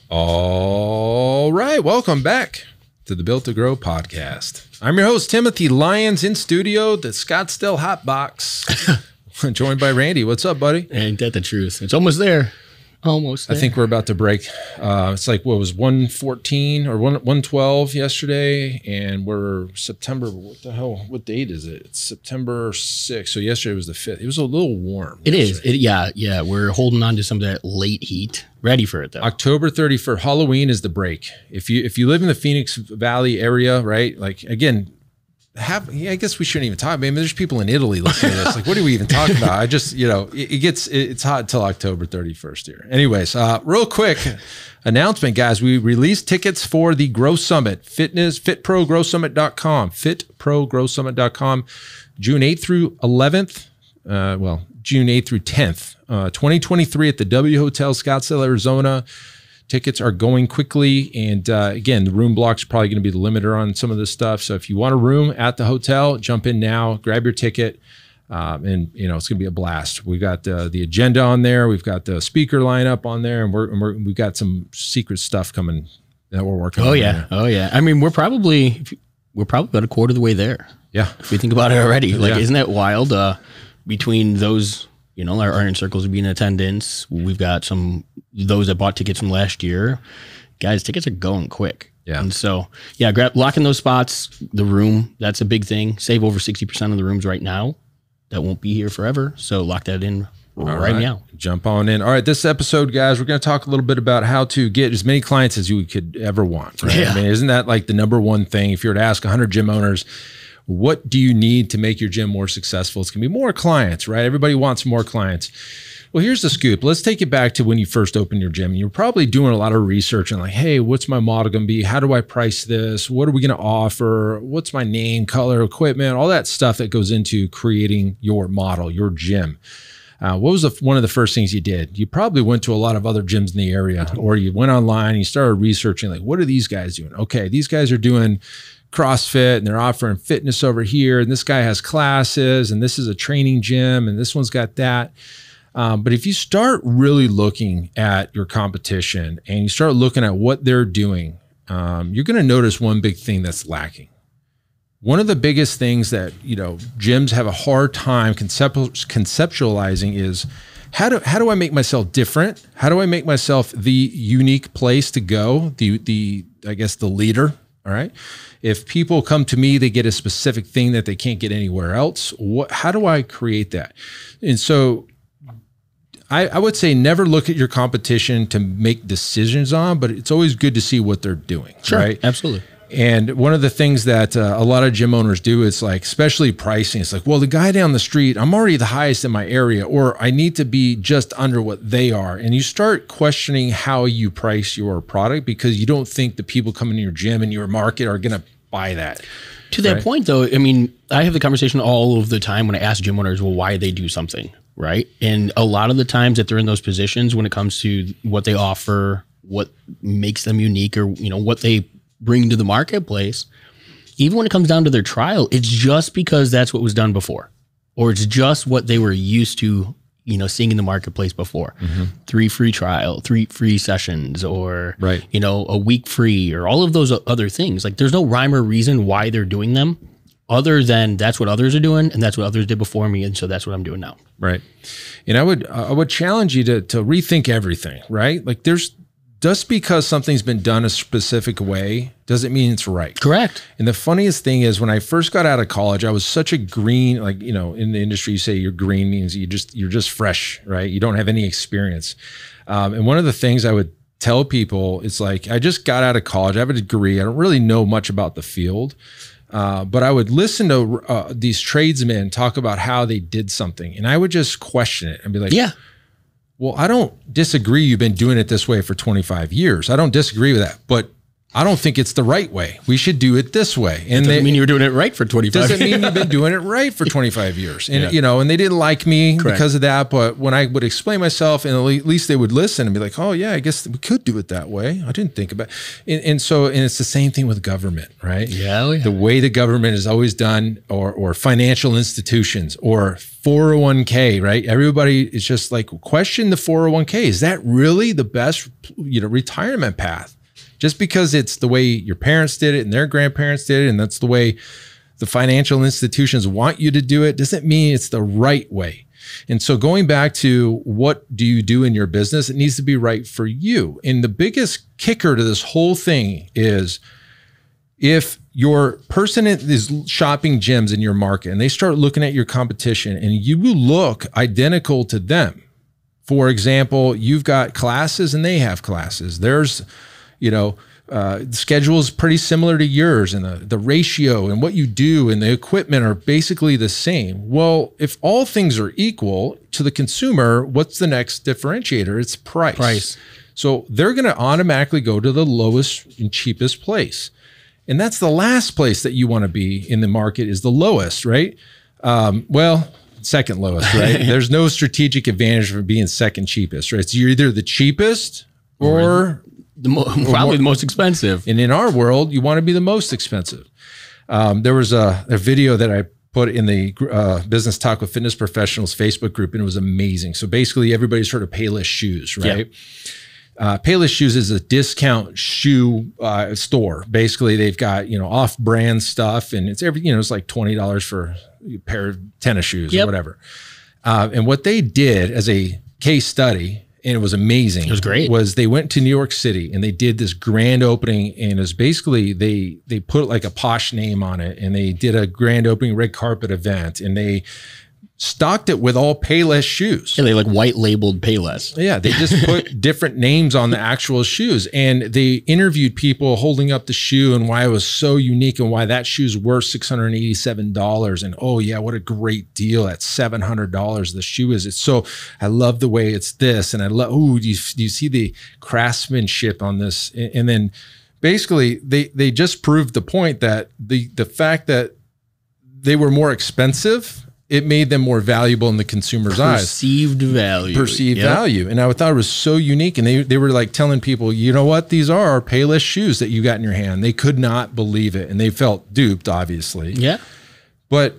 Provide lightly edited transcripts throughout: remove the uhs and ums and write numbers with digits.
All right, welcome back to the Built to Grow podcast. I'm your host, Timothy Lyons, in studio, the Scottsdale Hot Box, joined by Randy. What's up, buddy? Ain't that the truth? It's almost there. Almost there. I think we're about to break. It's like, what was 114 or 112 yesterday, and we're September. What the hell? What date is it? It's September 6th. So yesterday was the 5th. It was a little warm. It yesterday. Is. Yeah. We're holding on to some of that late heat. Ready for it though. October 31st, Halloween is the break. If you live in the Phoenix Valley area, right? Like again. I guess we shouldn't even talk. I mean, there's people in Italy listening to this. Like, what are we even talking about? I just, it's hot until October 31st here. Anyways, real quick announcement, guys. We released tickets for the Grow Summit, fitprogrowsummit.com, fitprogrowsummit.com, June 8th through 11th. June 8th through 10th, 2023 at the W Hotel, Scottsdale, Arizona. Tickets are going quickly. And again, the room block's probably going to be the limiter on some of this stuff. So if you want a room at the hotel, jump in now, grab your ticket. And it's going to be a blast. We've got the agenda on there. We've got the speaker lineup on there, and we've got some secret stuff coming that we're working on. Oh yeah. I mean, we're probably about a quarter of the way there. Yeah. If we think about it already, isn't that wild? Between those, our Iron Circles will be in attendance. We've got those that bought tickets from last year. Guys, tickets are going quick. Yeah. And so, lock in those spots. The room, that's a big thing. Save over 60% of the rooms right now. That won't be here forever. So lock that in right now. Jump on in. All right, this episode, guys, we're going to talk a little bit about how to get as many clients as you could ever want. Right? Yeah. I mean, isn't that like the number one thing? If you were to ask 100 gym owners, what do you need to make your gym more successful? It's going to be more clients, right? Everybody wants more clients. Well, here's the scoop. Let's take it back to when you first opened your gym. You're probably doing a lot of research and like, hey, what's my model going to be? How do I price this? What are we going to offer? What's my name, color, equipment, all that stuff that goes into creating your model, your gym. What was one of the first things you did? You probably went to a lot of other gyms in the area, or you went online and you started researching, like, what are these guys doing? Okay, these guys are doing CrossFit and they're offering fitness over here. And this guy has classes and this is a training gym and this one's got that. But if you start really looking at your competition and you start looking at what they're doing, you're going to notice one big thing that's lacking. One of the biggest things that, gyms have a hard time conceptualizing is how do I make myself different? How do I make myself the unique place to go? I guess the leader. All right. If people come to me, they get a specific thing that they can't get anywhere else. How do I create that? And so I would say never look at your competition to make decisions on, but it's always good to see what they're doing. Sure, right? Absolutely. And one of the things that a lot of gym owners do is like, especially pricing. It's like, well, the guy down the street, I'm already the highest in my area, or I need to be just under what they are. And you start questioning how you price your product because you don't think the people coming to your gym and your market are going to buy that. To that point, though, I mean, I have the conversation all of the time when I ask gym owners, well, why they do something. Right. And a lot of the times that they're in those positions when it comes to what they offer, what makes them unique, or, what they bring to the marketplace, even when it comes down to their trial, it's just because that's what was done before, or it's just what they were used to, seeing in the marketplace before. Mm-hmm. 3 free trial, 3 free sessions, or, right. A week free, or all of those other things. Like there's no rhyme or reason why they're doing them, other than that's what others are doing and that's what others did before me. And so that's what I'm doing now. Right. And I would challenge you to rethink everything, right? Like just because something's been done a specific way doesn't mean it's right. Correct. And the funniest thing is when I first got out of college, I was such a green, in the industry, you say you're green means you're just fresh, right? You don't have any experience. And one of the things I would tell people is like, I just got out of college. I have a degree. I don't really know much about the field. But I would listen to these tradesmen talk about how they did something, and I would just question it and be like, yeah, well, I don't disagree. You've been doing it this way for 25 years. I don't disagree with that, but I don't think it's the right way. We should do it this way. And doesn't mean you were doing it right for 25 years. Doesn't mean you've been doing it right for 25 years. And, and they didn't like me because of that. But when I would explain myself, and at least they would listen and be like, oh yeah, I guess we could do it that way. I didn't think about it. And it's the same thing with government, right? Yeah. The way the government is always done, or financial institutions, or 401k, right? Everybody is just like, question the 401k. Is that really the best, retirement path? Just because it's the way your parents did it and their grandparents did it, and that's the way the financial institutions want you to do it, doesn't mean it's the right way. And so going back to what do you do in your business, it needs to be right for you. And the biggest kicker to this whole thing is, if your person is shopping gyms in your market and they start looking at your competition and you look identical to them, for example, you've got classes and they have classes. There's the schedule is pretty similar to yours, and the ratio and what you do and the equipment are basically the same. Well, if all things are equal to the consumer, what's the next differentiator? It's price. So they're going to automatically go to the lowest and cheapest place. And that's the last place that you want to be in the market, is the lowest, right? Second lowest, right? There's no strategic advantage for being second cheapest, right? So you're either the cheapest or probably the most expensive. And in our world, you want to be the most expensive. There was a video that I put in the Business Talk with Fitness Professionals Facebook group, and it was amazing. So basically, everybody's heard of Payless Shoes, right? Yeah. Payless Shoes is a discount shoe store. Basically, they've got off-brand stuff, and it's it's like $20 for a pair of tennis shoes or whatever. And what they did as a case study, and it was amazing. It was great. Was they went to New York City and they did this grand opening, and it was basically they put like a posh name on it, and they did a grand opening red carpet event, and they stocked it with all Payless shoes. Yeah, they like white labeled Payless. Yeah, they just put different names on the actual shoes, and they interviewed people holding up the shoe and why it was so unique and why that shoe's worth $687. And oh yeah, what a great deal at $700 the shoe is. It's so, I love the way it's this, and I love, do you see the craftsmanship on this? And then basically they just proved the point that the fact that they were more expensive, it made them more valuable in the consumer's eyes. Perceived value. And I thought it was so unique. And they were like telling people, you know what? These are our Payless shoes that you got in your hand. They could not believe it. And they felt duped, obviously. Yeah. But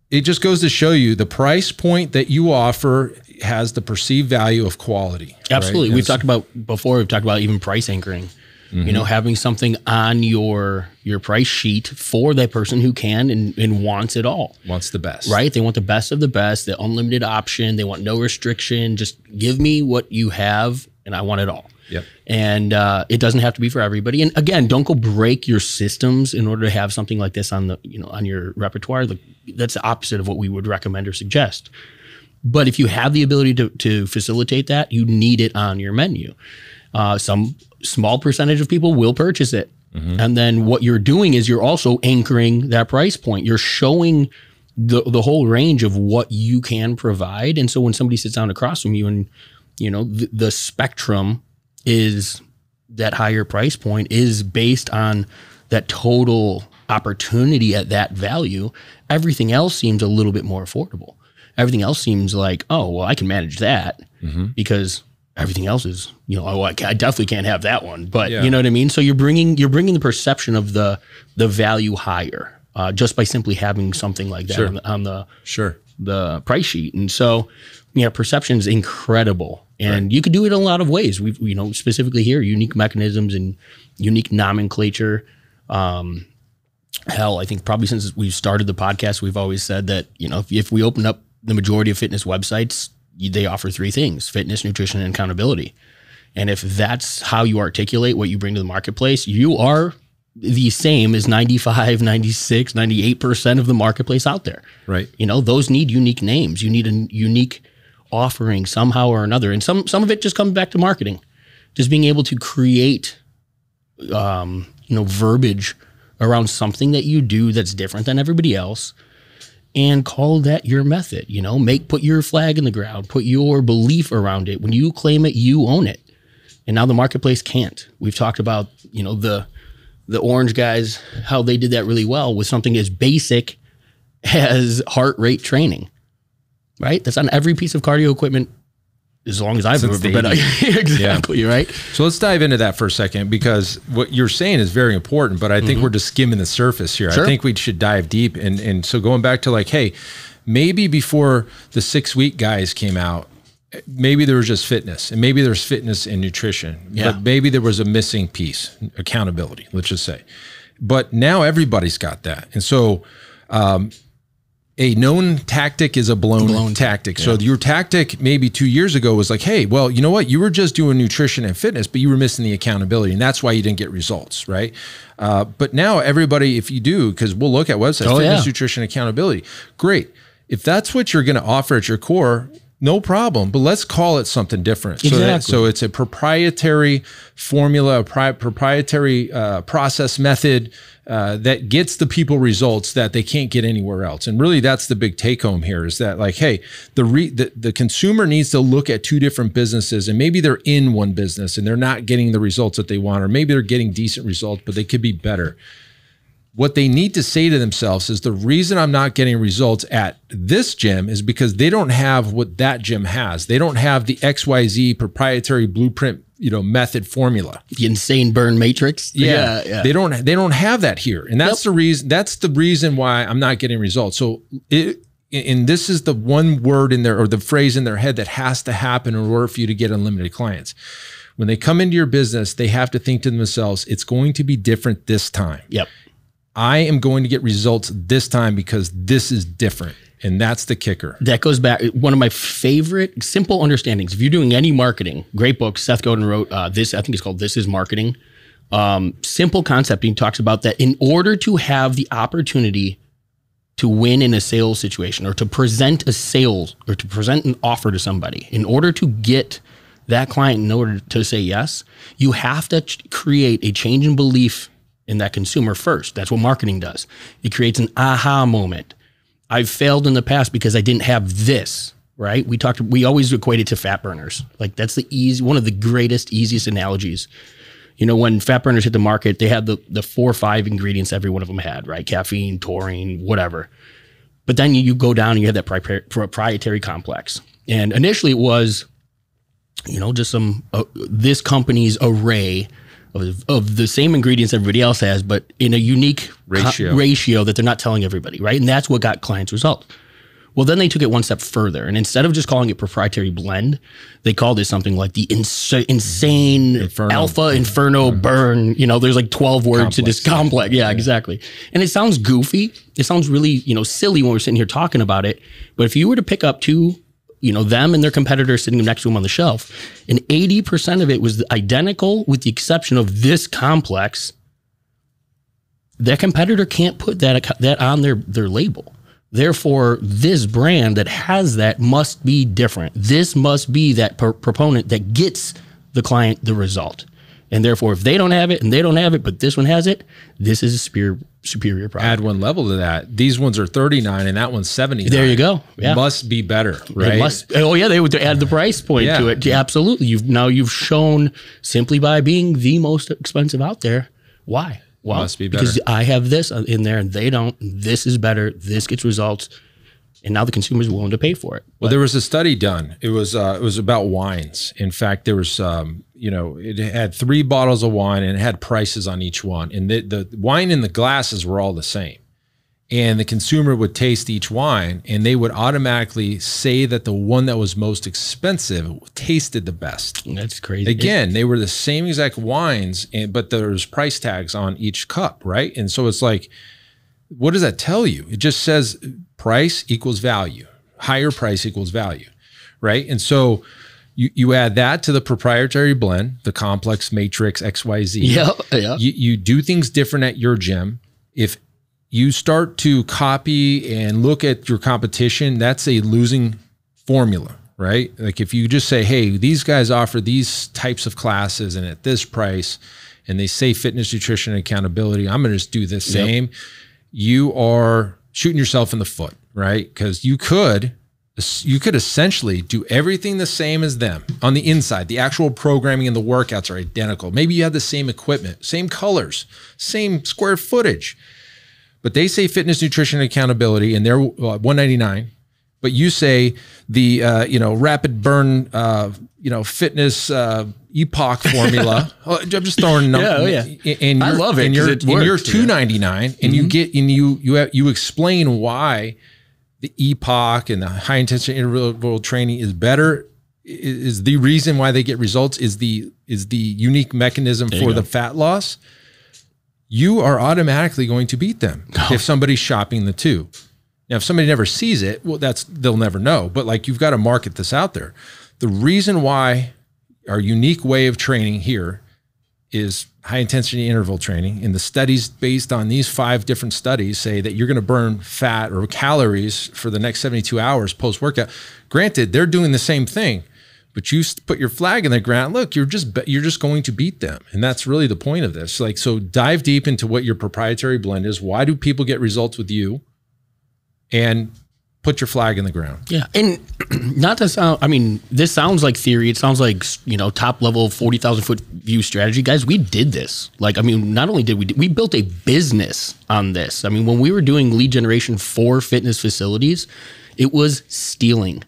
it just goes to show you the price point that you offer has the perceived value of quality. Absolutely. Right? We've talked about even price anchoring. Mm-hmm. Having something on your price sheet for that person who can and wants it all. Wants the best. Right? They want the best of the best, the unlimited option. They want no restriction. Just give me what you have, and I want it all. Yep. And it doesn't have to be for everybody. And again, don't go break your systems in order to have something like this on on your repertoire. That's the opposite of what we would recommend or suggest. But if you have the ability to facilitate that, you need it on your menu. Some small percentage of people will purchase it. Mm-hmm. And then what you're doing is you're also anchoring that price point. You're showing the whole range of what you can provide. And so when somebody sits down across from you and, the spectrum is that higher price point is based on that total opportunity at that value, everything else seems a little bit more affordable. Everything else seems like, oh, well, I can manage that because everything else is, I definitely can't have that one, but you know what I mean? So you're bringing the perception of the value higher just by simply having something like that on the price sheet. And so, perception is incredible. And you could do it in a lot of ways. We've, specifically here, unique mechanisms and unique nomenclature. Hell, I think probably since we've started the podcast, we've always said that, if we open up the majority of fitness websites, they offer three things: fitness, nutrition, and accountability. And if that's how you articulate what you bring to the marketplace, you are the same as 95, 96, 98% of the marketplace out there. Right. Those need unique names. You need a unique offering somehow or another. And some of it just comes back to marketing. Just being able to create, verbiage around something that you do that's different than everybody else, and call that your method. Put your flag in the ground, put your belief around it. When you claim it, you own it. And now the marketplace can't. We've talked about, the Orange guys, how they did that really well with something as basic as heart rate training, right? That's on every piece of cardio equipment as long as I've ever been. Exactly, yeah. Right? So let's dive into that for a second, because what you're saying is very important, but I think we're just skimming the surface here. Sure. I think we should dive deep. And so going back to like, hey, maybe before the 6-week guys came out, maybe there was just fitness, and maybe there's fitness and nutrition, but maybe there was a missing piece, accountability, let's just say. But now everybody's got that. And so a known tactic is a blown tactic. So your tactic maybe 2 years ago was like, hey, well, you know what? You were just doing nutrition and fitness, but you were missing the accountability. And that's why you didn't get results, right? But now everybody, if you do, because we'll look at websites, fitness, nutrition, accountability, great. If that's what you're going to offer at your core, no problem, but let's call it something different. Exactly. So it's a proprietary formula, a proprietary process method that gets the people results that they can't get anywhere else. And really, that's the big take home here, is that like, hey, the consumer needs to look at two different businesses, and maybe they're in one business and they're not getting the results that they want, or maybe they're getting decent results, but they could be better. What they need to say to themselves is, the reason I'm not getting results at this gym is because they don't have what that gym has. They don't have the XYZ proprietary blueprint, method formula. The insane burn matrix. Yeah. They don't have that here. And that's the reason, why I'm not getting results. So and this is the one word in there, or the phrase in their head, that has to happen in order for you to get unlimited clients. When they come into your business, they have to think to themselves, it's going to be different this time. Yep. I am going to get results this time because this is different. And that's the kicker. That goes back. One of my favorite simple understandings. If you're doing any marketing, great book. Seth Godin wrote this. I think it's called This Is Marketing. Simple concept. He talks about that in order to have the opportunity to win in a sales situation, or to present a sales, or to present an offer to somebody, in order to get that client, in order to say yes, you have to create a change in belief in that consumer first. That's what marketing does. It creates an aha moment. I've failed in the past because I didn't have this, right? We always equate it to fat burners. Like, that's one of the greatest, easiest analogies. When fat burners hit the market, they had the 4 or 5 ingredients every one of them had, right? Caffeine, taurine, whatever. But then you go down and you have that proprietary complex. And initially it was, just this company's array of the same ingredients everybody else has, but in a unique ratio that they're not telling everybody, right? And that's what got clients results. Well, then they took it one step further, and instead of just calling it proprietary blend, they called it something like the insane inferno burn. There's like 12 words to this complex. Yeah, exactly. And it sounds goofy. It sounds really, silly when we're sitting here talking about it. But if you were to pick up two, them and their competitors sitting next to them on the shelf, and 80% of it was identical with the exception of this complex, that competitor can't put that on their label. Therefore, this brand that has that must be different. This must be that proponent that gets the client the result. And therefore, if they don't have it and they don't have it, but this one has it, this is a superior product. Add one level to that. These ones are 39 and that one's 79. There you go. Yeah. Must be better, right? They would add the price point to it. Yeah, absolutely. You've shown, simply by being the most expensive out there, why? Well, must be better. Because I have this in there and they don't. This is better. This gets results. And now the consumer is willing to pay for it. Well, there was a study done. It was about wines. In fact, there was it had 3 bottles of wine and it had prices on each one. And the wine in the glasses were all the same. And the consumer would taste each wine and they would automatically say that the one that was most expensive tasted the best. That's crazy. Again, they were the same exact wines, but there's price tags on each cup, right? And so it's like, what does that tell you? It just says price equals value. Higher price equals value, right? And so you add that to the proprietary blend, the complex matrix XYZ. Yeah. You do things different at your gym. If you start to copy and look at your competition, that's a losing formula, right? Like if you just say, hey, these guys offer these types of classes and at this price, and they say fitness, nutrition, and accountability, I'm going to just do the same. You are shooting yourself in the foot, right? Because you could you could essentially do everything the same as them on the inside. The actual programming and the workouts are identical. Maybe you have the same equipment, same colors, same square footage, but they say fitness, nutrition, and accountability, and they're $199. But you say the rapid burn fitness Epoch formula. I'm just throwing numbers. And I love it. And you're $299, and you explain why the Epoch and the high intensity interval training is better. Is the reason why they get results is the unique mechanism for the fat loss. You are automatically going to beat them if somebody's shopping the two. Now, if somebody never sees it, well, they'll never know. But like, you've got to market this out there. The reason why our unique way of training here is high intensity interval training, and the studies based on these 5 different studies say that you're going to burn fat or calories for the next 72 hours post workout. Granted, they're doing the same thing, but you put your flag in the ground. Look, you're just going to beat them, and that's really the point of this. Like, so dive deep into what your proprietary blend is. Why do people get results with you? And put your flag in the ground. Yeah. And not to sound, I mean, this sounds like theory. It sounds like, top level 40,000 foot view strategy. Guys, we did this. Like, I mean, not only did we built a business on this. I mean, when we were doing lead generation for fitness facilities, it was stealing.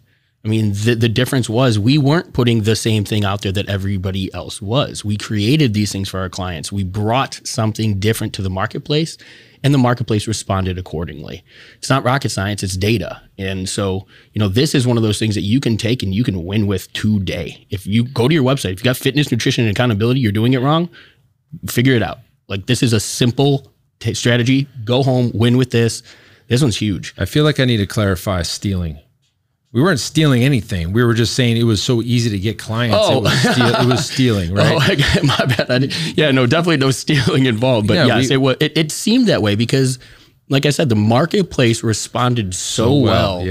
I mean, the difference was we weren't putting the same thing out there that everybody else was. We created these things for our clients. We brought something different to the marketplace, and the marketplace responded accordingly. It's not rocket science, it's data. And so, this is one of those things that you can take and you can win with today. If you go to your website, if you got fitness, nutrition, and accountability, you're doing it wrong, figure it out. Like, this is a simple strategy. Go home, win with this. This one's huge. I feel like I need to clarify stealing. We weren't stealing anything. We were just saying it was so easy to get clients. Oh. It was stealing, right? Oh, my bad. Definitely no stealing involved. But yes, it seemed that way because, like I said, the marketplace responded so well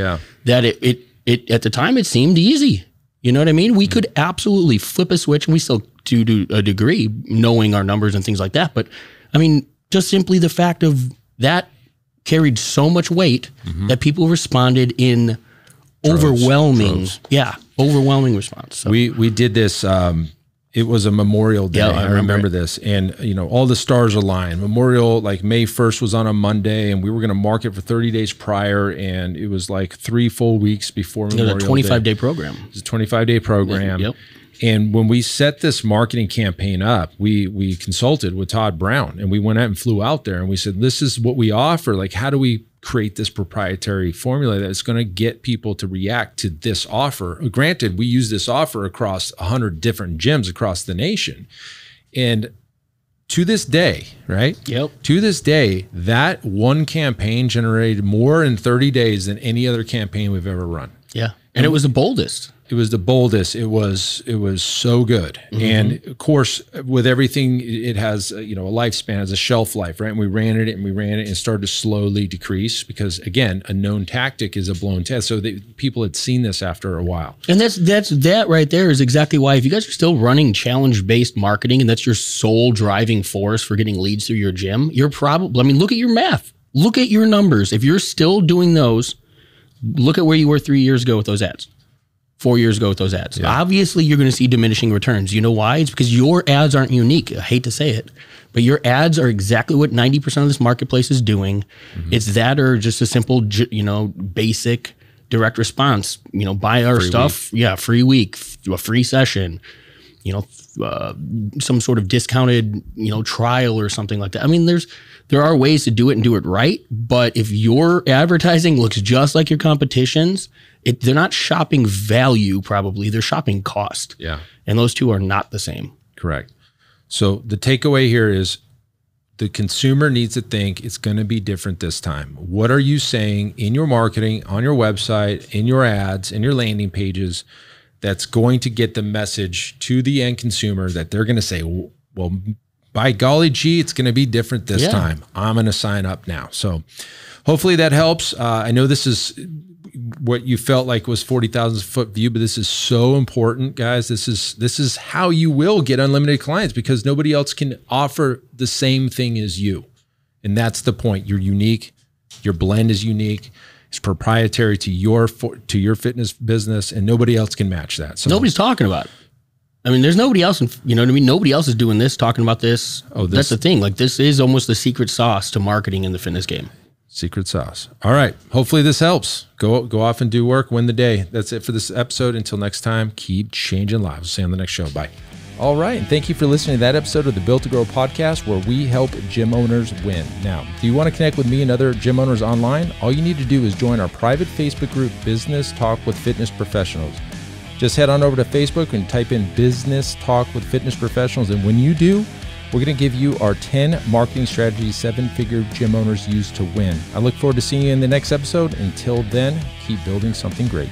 that it at the time it seemed easy. You know what I mean? We could absolutely flip a switch, and we still do a degree, knowing our numbers and things like that. But I mean, just simply the fact of that carried so much weight that people responded in overwhelming response. So. We did this. It was a Memorial Day. I remember this, and all the stars aligned. Memorial, like May 1st, was on a Monday, and we were going to market for 30 days prior, and it was like 3 full weeks before Memorial Day. It was a 25-day program. It was a 25-day program. Yep. And when we set this marketing campaign up, we consulted with Todd Brown, and we went out and flew out there, and we said, this is what we offer. Like, how do we create this proprietary formula that's going to get people to react to this offer? Granted, we use this offer across 100 different gyms across the nation. And to this day, right? Yep. To this day, that one campaign generated more in 30 days than any other campaign we've ever run. Yeah. And it was the boldest. It was the boldest. It was so good. And of course, with everything, it has a lifespan, has a shelf life, right? And we ran it and it started to slowly decrease because, again, a known tactic is a blown test. So people had seen this after a while. And that right there is exactly why, if you guys are still running challenge-based marketing and that's your sole driving force for getting leads through your gym, you're probably, look at your math, look at your numbers. If you're still doing those, look at where you were 3 years ago with those ads. 4 years ago with those ads. Yeah. Obviously, you're going to see diminishing returns. You know why? It's because your ads aren't unique. I hate to say it, but your ads are exactly what 90% of this marketplace is doing. It's that or just a simple, basic direct response. Buy our free stuff. Week. Yeah, free week, a free session, some sort of discounted, trial or something like that. I mean, there are ways to do it and do it right, but if your advertising looks just like your competition's, they're not shopping value, probably. They're shopping cost. Yeah. And those two are not the same. Correct. So the takeaway here is the consumer needs to think it's going to be different this time. What are you saying in your marketing, on your website, in your ads, in your landing pages that's going to get the message to the end consumer that they're going to say, well, by golly gee, it's going to be different this time. I'm going to sign up now. So hopefully that helps. I know this is what you felt like was 40,000 foot view, but this is so important, guys. This is how you will get unlimited clients because nobody else can offer the same thing as you. And that's the point. You're unique. Your blend is unique. It's proprietary to your fitness business, and nobody else can match that. So nobody's talking about it. I mean, there's nobody else, you know what I mean? Nobody else is doing this, talking about this. That's the thing. Like, this is almost the secret sauce to marketing in the fitness game. Secret sauce. All right. Hopefully this helps. Go off and do work, win the day. That's it for this episode. Until next time, keep changing lives. We'll see you on the next show. Bye. All right. And thank you for listening to that episode of the Built to Grow podcast, where we help gym owners win. Now, do you want to connect with me and other gym owners online? All you need to do is join our private Facebook group, Business Talk with Fitness Professionals. Just head on over to Facebook and type in Business Talk with Fitness Professionals. And when you do, we're going to give you our 10 marketing strategies 7-figure gym owners use to win. I look forward to seeing you in the next episode. Until then, keep building something great.